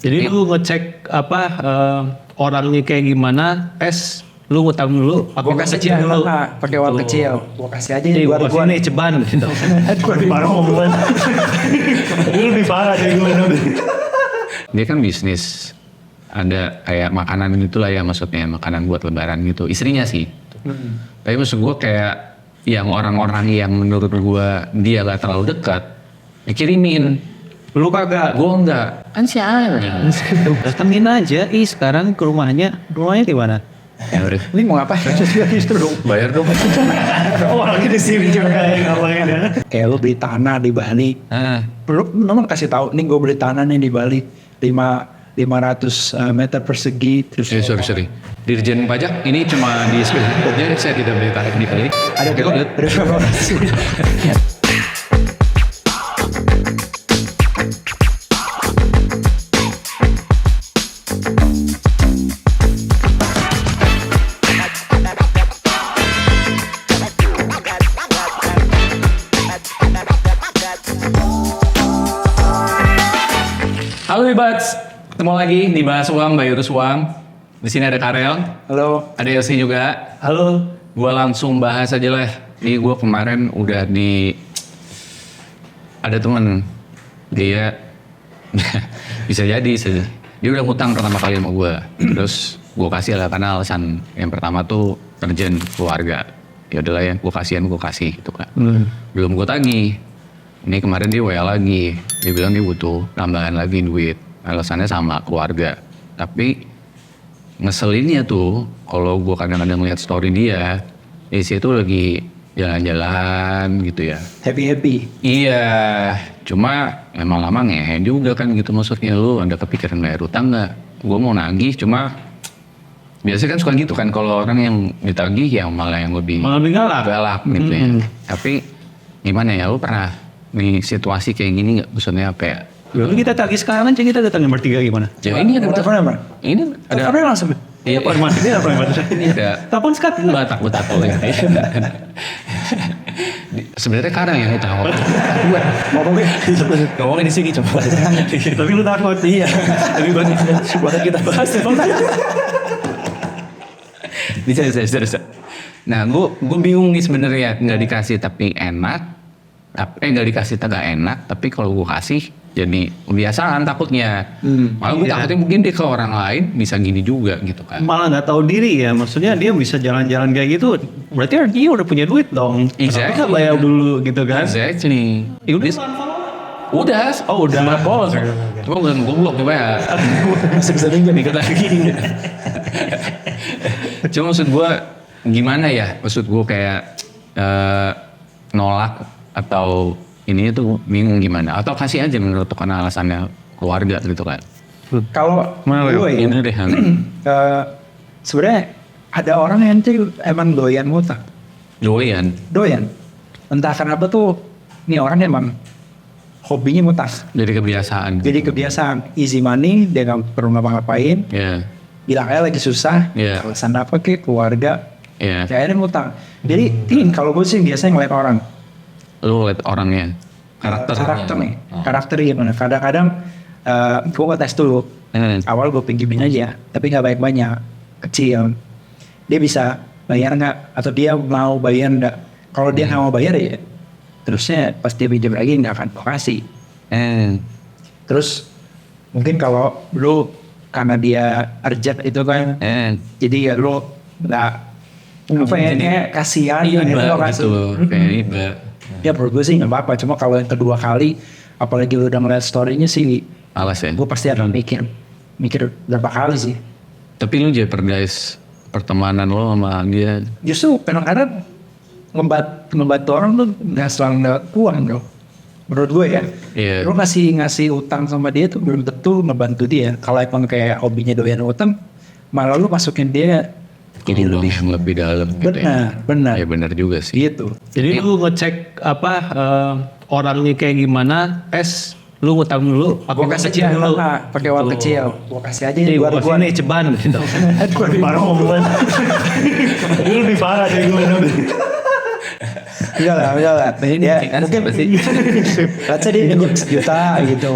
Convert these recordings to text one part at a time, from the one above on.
Jadi lu ngecek orangnya kayak gimana, tes lu ngutang dulu, Gua kasih kecil dulu. pakai uang kecil. Gua kasih aja Jadi buat gua nih ceban gitu. Gua di mana ngomongin? Ini lebih parah dari gue. Dia kan bisnis, ada kayak makanan gitulah ya, maksudnya makanan buat lebaran gitu. Istrinya sih. Tapi maksud gue kayak yang orang-orang yang menurut gue dia gak terlalu dekat, dikirimin. Lu kagak. Gue enggak. Kan si Ana. Datengin aja, sekarang ke rumahnya di mana? Ya udah, Ini mau ngapain? Justru dong. bayar dong. Oh, lagi di sini juga ngapain ya? Kayak lu beli tanah di Bali. Lu nomor kasih tahu, nih gue beli tanah nih di Bali 500 meter persegi. Terus Sorry. Dirjen pajak ini cuma di screen. Saya tidak beli tarif di kali. ada berapa? Halo Bibats, ketemu lagi di Bahas Uang, Bayurus Uang. Di sini ada Karel, Halo. ada Elsie juga. Halo. Gua langsung bahas aja lah. Ini gua kemarin udah ada temen dia bisa jadi dia udah hutang pertama kali sama gua. Terus gua kasih lah karena alasan yang pertama tuh urgent keluarga. Ya udahlah ya, gua kasih gitu kan. Belum gua tagih. Ini kemarin dia WA lagi, dia bilang dia butuh tambahan lagi duit. Alasannya sama keluarga. Tapi ngeselinnya tuh, kalau gue kadang-kadang lihat story dia, isi itu lagi jalan-jalan gitu ya. Happy. Iya, cuma emang lama ngehe juga kan gitu, maksudnya lu ada kepikiran bayar utang nggak? Gue mau nagih, cuma biasanya kan suka gitu kan, kalau orang yang ditagih yang malah yang lebih galak gitu ya. Tapi gimana ya, lu pernah nih situasi kayak gini nggak? Maksudnya apa ya? Lalu kita tagih sekarang aja, kita datangin bertiga gimana? Ya ini ada Teleponnya apa? ini ada Teleponnya langsung. iya, Ini apa yang ini ada telepon sekat. takut ya. Sebenarnya Karel yang itu ngomongin di sini coba. Tapi lu takut. Iya. Tapi buat kita bahas. Bisa. Nah, gue bingung nih sebenarnya, nggak dikasih tapi enak, nggak dikasih tak enak, tapi kalau gue kasih jadi kebiasaan takutnya. Malah gue takutnya mungkin dia ke orang lain bisa gini juga gitu kan. Malah nggak tahu diri ya, maksudnya dia bisa jalan-jalan kayak gitu, berarti dia udah punya duit dong. Exactly. Kita bayar dulu gitu kan? Exactly. Udah. Follow. Cuma gue goblok coba ya. Bisa tinggal nih kata gini. Cuma maksud gue gimana ya? Maksud gue kayak nolak atau ini tuh bingung gimana? Atau kasih aja menurut karena alasannya keluarga gitu kan? Kalau gue ya, Ini deh. sebenarnya ada orang yang tuh emang doyan ngutang. Doyan. Entah kenapa tuh, nih orang emang hobinya ngutang. Jadi kebiasaan. Jadi kebiasaan easy money, dia nggak perlu ngapa-ngapain. Iya. Bilang aja lagi susah, Iya. alasan apa ke keluarga, Iya. akhirnya ngutang. Jadi kalau gue sih biasanya ngeliat orang, Lu liat orangnya. karakter nih, karakter gimana. Kadang-kadang gue ngetes dulu. Awal gue pinjemin aja, tapi nggak banyak-banyak, kecil. Dia bisa bayar nggak? Atau dia mau bayar nggak? Kalau dia nggak mau bayar ya, terusnya pas dia pinjam lagi nggak akan gue kasih. Terus mungkin kalau lu karena dia urgent itu kan, jadi ya lu nggak apa ya, kayak kasihan Iba lo kasih. gitu. Kayak iba. Ya menurut gue sih nggak apa-apa. Cuma kalau yang kedua kali, apalagi lu udah ngeliat story-nya sih, Alas ya. gue pasti akan mikir berapa kali sih. Tapi lu jeopardize pertemanan lo sama dia. Justru kadang-kadang ngebantu orang tuh nggak selalu lewat uang bro. Menurut gue ya. Iya. Lu ngasih utang sama dia tuh belum tentu ngebantu dia. Kalau emang kayak hobinya doyan utang, malah lu masukin dia jadi Uang yang lebih dalam gitu ya. benar. Ya benar juga sih. Gitu. Jadi lu ngecek orangnya kayak gimana, tes lu ngutang dulu, Gue kasih kecil dulu. pakai uang kecil. Gue kasih aja Jadi buat gua nih ceban gitu. Gua di mana ngomongin? Ini lebih parah dari gue. Udah lah. Ya, mungkin let's say dia 1 juta gitu.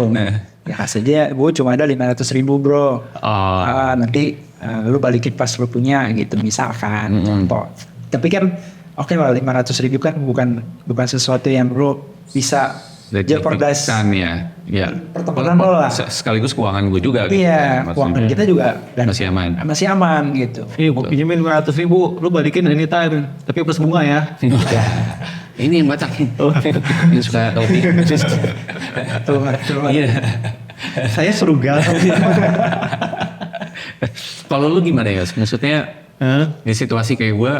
Ya saja gue cuma ada 500.000 bro. Oh. Nanti lu balikin pas lu punya gitu misalkan. Contoh. Tapi kan oke lah 500.000 kan bukan sesuatu yang bro bisa jeopardize ya. pertemanan lo lah. Sekaligus keuangan gue juga. Iya, keuangan kita juga dan masih aman. Masih aman gitu. Gue pinjemin 500.000, lu balikin anytime, tapi plus bunga ya. Ini yang Batak. Ini suka topi. Iya. Saya frugal. Kalau lu gimana ya? Maksudnya di situasi kayak gue,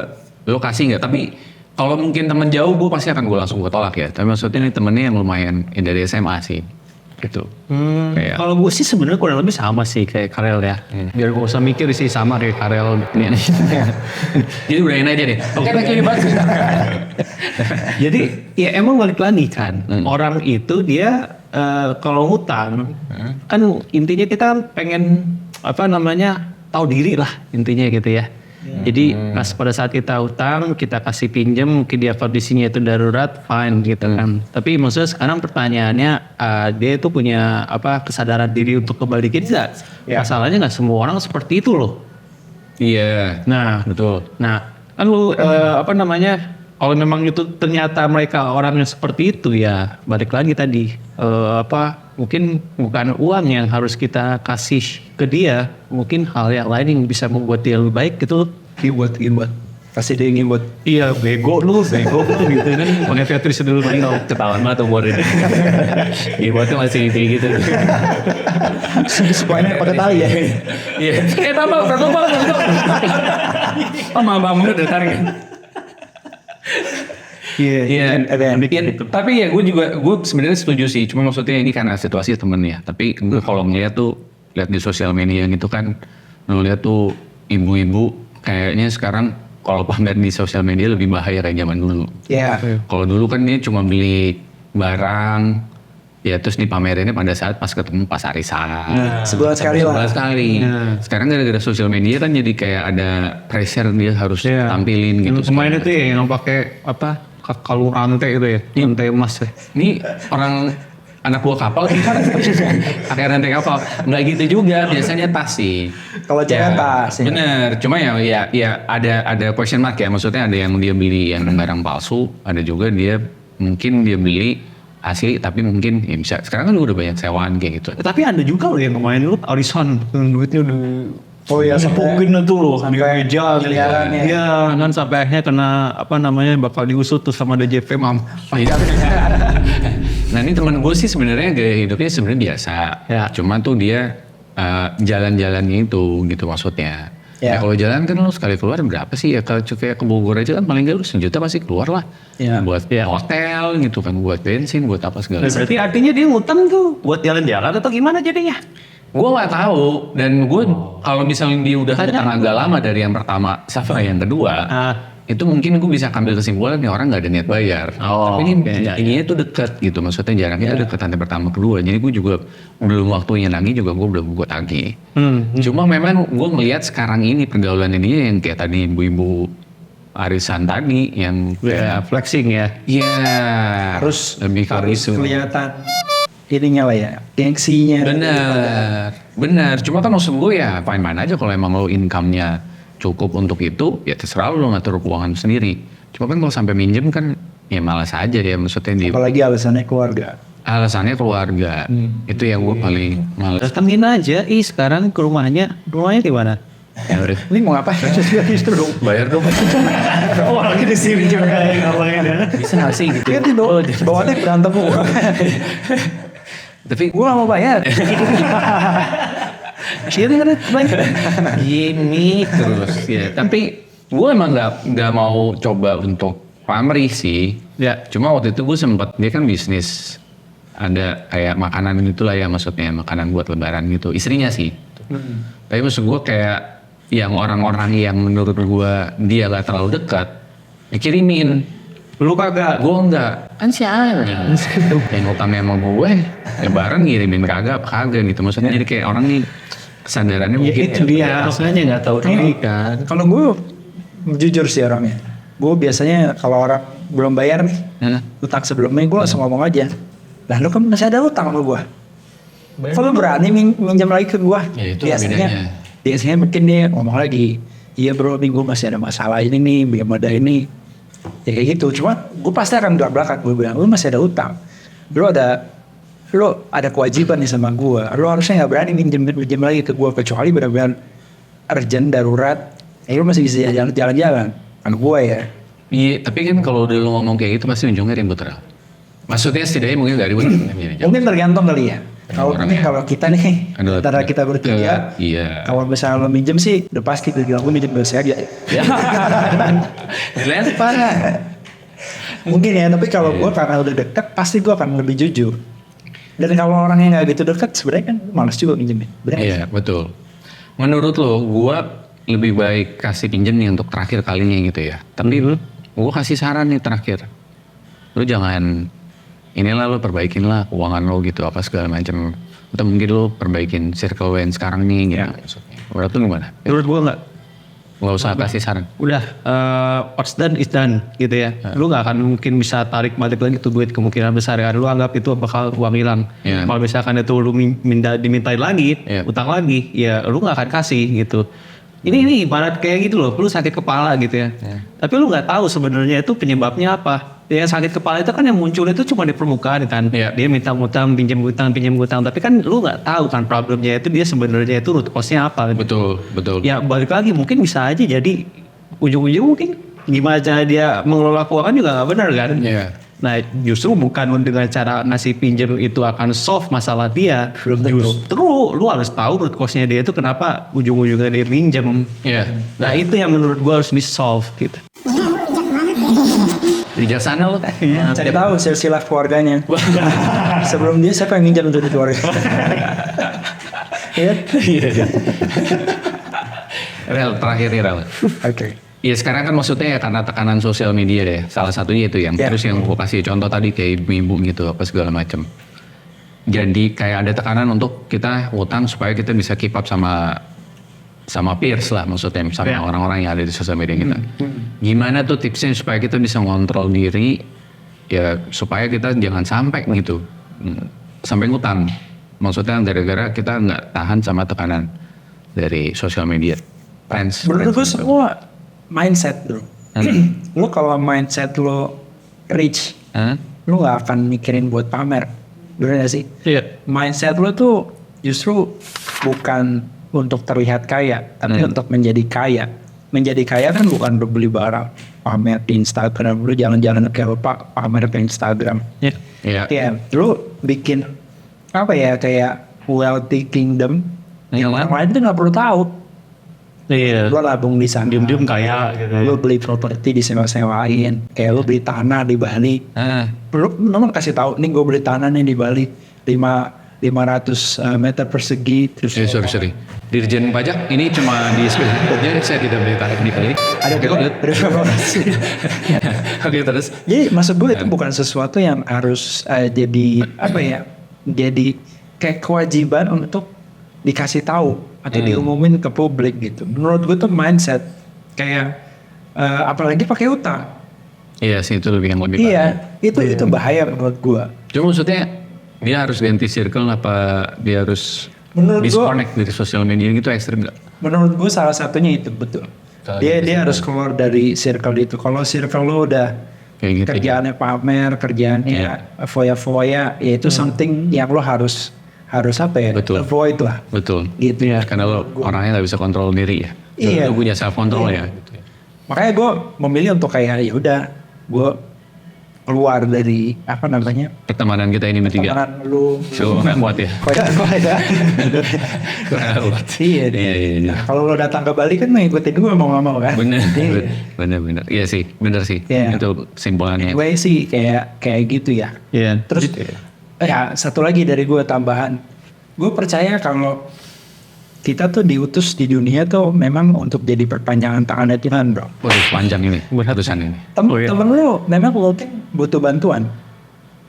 lu kasih nggak? Tapi kalau mungkin teman jauh, gue pasti akan gue langsung gue tolak ya. Tapi maksudnya ini temennya yang lumayan dari SMA sih, gitu. Kayak, Kalau gue sih sebenarnya kurang lebih sama sih kayak Karel ya. Biar gue usah mikir sih sama kayak Karel. jadi udahin aja deh. Oke, lagi bahas. Jadi ya emang balik lagi kan. Orang itu dia kalau hutang kan intinya kita pengen tahu diri lah intinya gitu ya. Jadi pas pada saat kita hutang, kita kasih pinjam, mungkin dia kondisinya itu darurat, fine gitu kan. Tapi maksudnya sekarang pertanyaannya, dia itu punya kesadaran diri untuk kembaliin nggak? Masalahnya nggak semua orang seperti itu loh. Iya. Nah, betul. Nah, kan lu kalau memang itu ternyata mereka orangnya seperti itu ya, balik lagi tadi mungkin bukan uang yang harus kita kasih ke dia, mungkin hal yang lain yang bisa membuat dia lebih baik gitu. Buat Kasih dia buat iya bego lu gitu kan. Pakai Tetris dulu main ketahuan banget umur ini. Iya buatnya masih kayak gitu. supaya pakai tali ya. Iya. Tambah. Maaf udah tarik. Iya, tapi ya gue sebenarnya setuju sih. Cuma maksudnya ini karena situasi temen ya. Tapi gue kalau ngeliat tuh, lihat di sosial media gitu kan, ngeliat tuh ibu-ibu kayaknya sekarang kalau pamer di sosial media lebih bahaya kayak zaman dulu. Iya. Kalau dulu kan dia cuma beli barang, ya terus dipamerinnya pada saat pas ketemu pas arisan. Sebulan sekali lah. Sebulan sekali. Sekarang gara-gara sosial media kan jadi kayak ada pressure dia harus tampilin gitu. Kemarin itu ya yang pakai kalung rantai itu ya, rantai emas ya. Ini orang anak buah kapal pakai rantai kapal. Nggak gitu juga, biasanya tas sih. Kalau cewek tas. Ya. Bener, cuma ya ada question mark ya. Maksudnya ada yang dia beli yang barang palsu, ada juga dia mungkin dia beli asli tapi mungkin ya bisa. Sekarang kan udah banyak sewaan kayak gitu. Tapi ada juga loh yang kemarin lu arisan duitnya udah sepukin itu loh kan meja iya kan sampai akhirnya kena bakal diusut tuh sama DJP mam. Nah ini teman gue sih sebenarnya gaya hidupnya sebenarnya biasa ya. Cuma tuh dia jalan-jalannya itu gitu maksudnya. Ya kalau jalan kan lu sekali keluar berapa sih ya, kalau kayak ke Bogor aja kan paling nggak lu 1 juta pasti keluar lah buat hotel gitu kan, buat bensin, buat apa segala. Berarti artinya dia ngutang tuh buat jalan-jalan atau gimana jadinya? Gue nggak tahu, dan gue kalau misalnya dia udah hutang agak lama dari yang pertama sampai yang kedua, itu mungkin gue bisa ambil kesimpulan nih orang nggak ada niat bayar. Tapi ini tuh deket gitu, maksudnya jaraknya tuh deket nanti pertama kedua, jadi gue juga belum waktunya lagi juga gue belum gue tagih. Cuma memang gue melihat sekarang ini pergaulan ini yang kayak tadi ibu-ibu arisan tadi yang flexing ya. Iya. Harus lebih kelihatan ininya lah ya, gengsinya. Benar. Cuma kan maksud gue ya fine-fine aja kalau emang lo income-nya cukup untuk itu, ya terserah lo ngatur keuangan sendiri. Cuma kan kalau sampai minjem kan ya malas aja ya maksudnya. Apalagi alasannya keluarga. Itu yang gue paling malas. Datengin aja, sekarang ke rumahnya gimana? Ya udah. Ini mau ngapain? Bayar dong. Oh lagi di sini juga ngapain ya? Bisa nggak sih gitu? Kan itu bawaannya berantem gue. Tapi gue gak mau bayar. Gini terus ya. Tapi gue emang nggak mau coba untuk pamrih sih. Ya. Cuma waktu itu gue sempat, dia kan bisnis ada kayak makanan gitulah ya, maksudnya makanan buat lebaran gitu. Istrinya sih. Tapi maksud gue kayak yang orang-orang yang menurut gue dia gak terlalu dekat, dikirimin. Lu kagak, gue enggak. Kan siapa? Yang utangnya emang gue, lebaran ngirimin kagak gitu. Maksudnya jadi kayak orang nih kesadarannya mungkin. Itu dia, maksudnya nggak tahu diri kan. Kalau gue jujur sih orangnya. Gue biasanya kalau orang belum bayar nih, utang sebelumnya gue langsung ngomong aja. Lah lu kan masih ada utang sama gue. Kalau berani minjam lagi ke gua, Ya, itu bedanya. biasanya mungkin dia ngomong lagi, iya bro, minggu masih ada masalah ini nih, belum ada ini, ya kayak gitu. Cuma gua pasti akan belak-belakan, gua bilang, lu masih ada utang, lu ada kewajiban nih sama gua, lu harusnya nggak berani minjem lagi ke gua kecuali benar-benar urgent darurat, lu masih bisa jalan-jalan, kan gua ya. Iya, tapi kan kalau udah lu ngomong kayak gitu pasti ujungnya ribut Ral. Maksudnya setidaknya mungkin gak ribut. Mungkin tergantung kali ya. Kalau kita nih, Aduh, antara kita bertiga, iya. kalau misalnya lo minjem sih, udah pasti gue bilang gue minjem biasa aja. Dilempar. Mungkin ya, tapi kalau gue karena udah deket, pasti gue akan lebih jujur. Dan kalau orangnya nggak gitu deket, sebenarnya kan malas juga minjemin. Bener Iya, betul. Menurut lo, gua lebih baik kasih pinjem nih untuk terakhir kalinya gitu ya. Tapi gua kasih saran nih terakhir. Lu jangan, inilah lo perbaikin lah keuangan lo gitu, apa segala macam. Atau mungkin lo perbaikin circle lo yang sekarang nih gitu. Menurut lu gimana? Menurut gue nggak. Gak usah kasih saran. Udah, what's done is done gitu ya. Lu gak akan mungkin bisa tarik balik lagi tuh duit, kemungkinan besar kan. Lu anggap itu bakal uang hilang. Iya. Kalau misalkan itu lu dimintain lagi, utang lagi, ya lu gak akan kasih gitu. Ini ibarat kayak gitu loh, lu sakit kepala gitu ya. Tapi lu gak tahu sebenarnya itu penyebabnya apa. Ya sakit kepala itu kan yang muncul itu cuma di permukaan kan. Iya. Dia minta utang, pinjam utang. Tapi kan lu gak tahu kan problemnya itu dia sebenarnya itu root cause-nya apa. Betul, betul. Ya balik lagi mungkin bisa aja jadi ujung-ujung mungkin gimana cara dia mengelola keuangan juga gak benar kan. Iya. Nah justru bukan dengan cara ngasih pinjam itu akan solve masalah dia. Justru lu harus tahu root cause-nya dia itu kenapa ujung-ujungnya dia pinjam. Iya. Nah itu yang menurut gua harus di solve gitu. Bijaksana lo. Cari tahu silsilah keluarganya. Sebelum dia siapa yang minjam untuk di keluarga? Iya. Rel, terakhir nih Rel. Oke. Iya sekarang kan maksudnya ya karena tekanan sosial media deh. Salah satunya itu yang terus yang gue kasih contoh tadi kayak ibu gitu apa segala macam. Jadi kayak ada tekanan untuk kita utang supaya kita bisa keep up sama peers lah maksudnya misalnya orang-orang yang ada di sosial media kita. Gimana tuh tipsnya supaya kita bisa ngontrol diri ya supaya kita jangan sampai gitu sampai ngutang. Maksudnya gara-gara kita nggak tahan sama tekanan dari sosial media. Menurut gue semua mindset bro. Lu kalau mindset lo rich, lu gak akan mikirin buat pamer. Bener gak sih? Iya. Mindset lo tuh justru bukan untuk terlihat kaya, tapi untuk menjadi kaya. Menjadi kaya kan bukan beli barang, pamer di Instagram. Lu jalan-jalan kayak lupa pamer ke Instagram. Iya. Ya, lu bikin apa ya kayak wealthy kingdom yang orang lain tuh nggak perlu tahu. Iya. Lu labung di sana, Diem-diem kaya gitu. lu beli properti disewa-sewain, kayak lu beli tanah di Bali. Lu kasih tahu nih gue beli tanah nih di Bali 500 meter persegi. Terus Sorry. Dirjen pajak ini cuma di sebelumnya saya tidak beli tanah di Bali. ada Oke terus. Jadi maksud gue itu bukan sesuatu yang harus jadi apa ya? Jadi kayak kewajiban untuk dikasih tahu atau diumumin ke publik gitu. Menurut gue tuh mindset kayak apalagi pakai utang. Iya sih itu lebih yang lebih. Iya, itu bahaya menurut gue. Cuma maksudnya dia harus ganti circle apa dia harus Menurut disconnect dari sosial media gitu ekstrim nggak? Menurut gue salah satunya itu betul. Dia harus keluar dari circle itu. Kalau circle lo udah kayak gitu, kerjaannya pamer, kerjaannya foya-foya, ya itu something yang lo harus apa ya? Betul. Avoid lah. Betul. Gitu ya. Karena lo orangnya nggak bisa kontrol diri ya. Iya. Lo punya self control ya. Gitu. Makanya gue memilih untuk kayak ya udah gue keluar dari apa namanya Pertemanan kita ini bertiga. pertemanan lu. So nggak kuat ya. Iya deh. Iya. Nah, kalau lo datang ke Bali kan ngikutin gue mau nggak mau kan. Bener. Iya sih, bener sih. Iya. Itu simbolannya. Gue sih kayak gitu ya. Iya. Terus ya satu lagi dari gue tambahan, gue percaya kalau kita tuh diutus di dunia tuh memang untuk jadi perpanjangan tangannya Tuhan bro. Waduh panjang ini urusan ini. Temen lu memang mungkin butuh bantuan,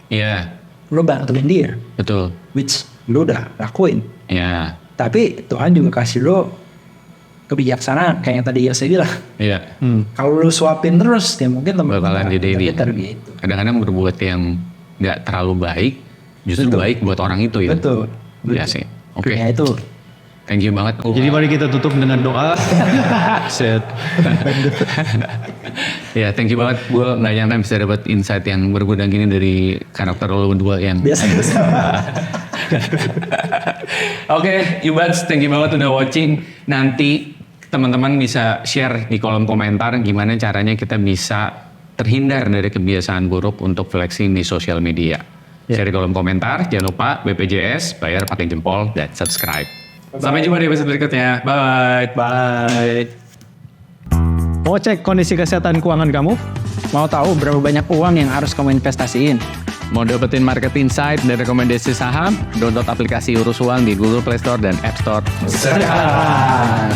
Iya, lu bantuin dia, betul. which lu udah lakuin. Iya, Tapi Tuhan juga kasih lu kebijaksanaan kayak yang tadi saya bilang. iya. Kalau lu suapin terus, ya mungkin temen Bakalan di-daily. gitu. Kadang-kadang berbuat yang nggak terlalu baik, justru baik buat orang itu ya. Betul. Iya sih. Oke. Ya itu. Thank you banget. Jadi mari kita tutup dengan doa. Set. Ya, thank you banget. Gue nggak nyangka bisa dapat insight yang berguna gini dari karakter lo berdua yang. Biasa. Oke, you buds, thank you banget udah watching. Nanti teman-teman bisa share di kolom komentar gimana caranya kita bisa terhindar dari kebiasaan buruk untuk flexing di sosial media. Share di kolom komentar. Jangan lupa BPJS, bayar pakai jempol dan subscribe. Sampai jumpa di episode berikutnya. Bye. Bye. Mau cek kondisi kesehatan keuangan kamu? Mau tahu berapa banyak uang yang harus kamu investasiin? Mau dapetin market insight dan rekomendasi saham? Download aplikasi Urus Uang di Google Play Store dan App Store. Sekarang.